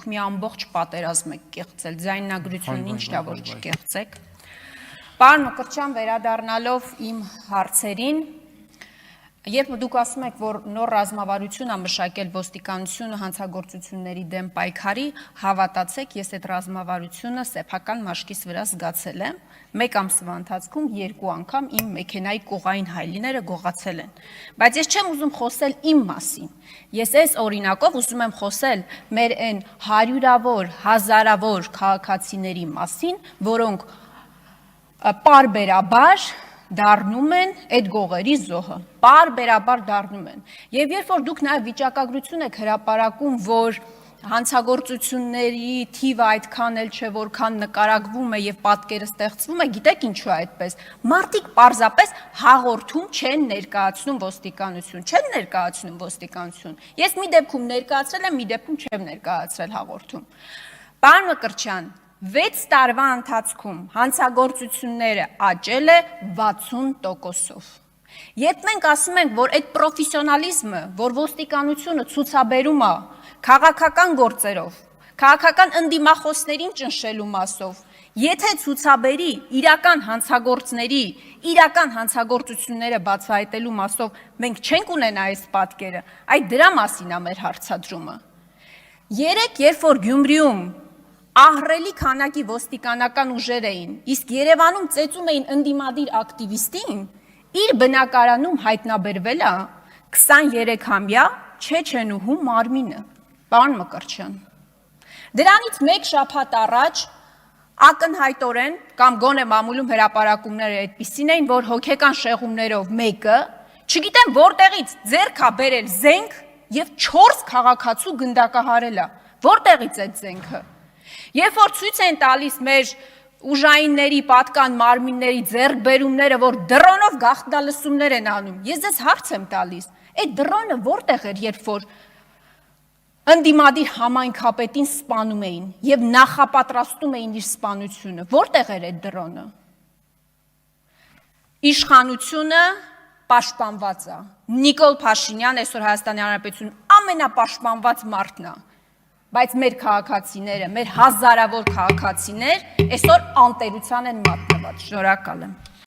մի ամբողջ պատերազմ եք կեղծել, ձայնագրությունն ինչ դա որ չկեղծեք։ Պարոն Մկրտչյան, վերադառնալով իմ հարցերին, երբ դուք ասում եք, որ նոր ռազմավարություն է մշակել ոստիկանությունը հանցագործությունների դեմ պայքարի, հավատացեք, ես այդ ռազմավարությունը սեփական մաշկիս վրա զգացել եմ, 1 ամսվա ընթացքում 2 անգամ իմ մեքենայի կողային հայելիները գողացել են։ Բայց ես չեմ ուզում խոսել իմ մասին։ Ես այս օրինակով ուզում եմ խոսել մեր այն հարյուրավոր, հազարավոր քաղաքացիների մասին, որոնք պարբերաբար դառնում են այդ գողերի զոհը, պարբերաբար դառնում են։ Եվ երբ որ դուք նաև վիճակագրություն եք հրապարակում, որ հանցագործությունների թիվը այդքան էլ չէ, որքան նկարագրվում է եւ պատկերը ստեղծվում է, գիտեք ինչու է այդպես։ Մարդիկ պարզապես հաղորդում չեն ներկայացնում ոստիկանություն, չեն ներկայացնում ոստիկանություն։ Ես մի դեպքում ներկայացրել եմ, մի դեպքում չեմ ներկայացրել հաղորդում։ Պարոն Մկրտչյան, 6 տարվա ընթացքում հանցագործությունները աճել է 60%-ով։ Երբ մենք ասում ենք, որ այդ պրոֆեսիոնալիզմը, որ ոստիկանությունը ցուցաբերում է քաղաքական գործերով, քաղաքական ընդդիմախոսներին ճնշելու մասով, եթե ցուցաբերի իրական հանցագործների, իրական հանցագործությունները բացահայտելու մասով, մենք չենք ունենա այս պատկերը, այդ դրա մասին է մեր հարցադրումը։ Երեք, երբ որ Գյումրիում ահռելի քանակի ոստիկանական ուժեր էին, իսկ Երևանում ծեծում էին ընդդիմադիր ակտիվիստին, իր բնակարանում հայտնաբերվել է 23-ամյա չեչենուհու մարմինը, պարոն Մկրտչյան։ Դրանից 1 շաբաթ առաջ ակնհայտորեն կամ գոնե մամուլում հրապարակումները այդպիսին էին, որ հոգեկան շեղումներով մեկը, չգիտեմ որտեղից ձեռք է բերել զենք եւ 4 քաղաքացու գնդակահարել է։ Որտեղից այդ զենքը։ Երբ որ ցույց են տալիս մեր ուժայինների պատկան մարմինների ձեռքբերումները, որ դրոնով գաղտնալսումներ են անում, ես ձեզ հարց եմ տալիս, այդ դրոնը որտեղ էր, երբ որ ընդդիմադիր համայնքապետին սպանում էին եւ նախապատրաստում էին իր սպանությունը, որտեղ էր այդ դրոնը։ Իշխանությունը պաշտպանված է։ Նիկոլ Փաշինյան այսօր Հայաստանի Հանրապետությունում ամենապաշտպանված մարդն է։ Բայց մեր քաղաքացիները, մեր հազարավոր քաղաքացիներ այսօր անտերության են մատնված։ Շնորհակալ եմ։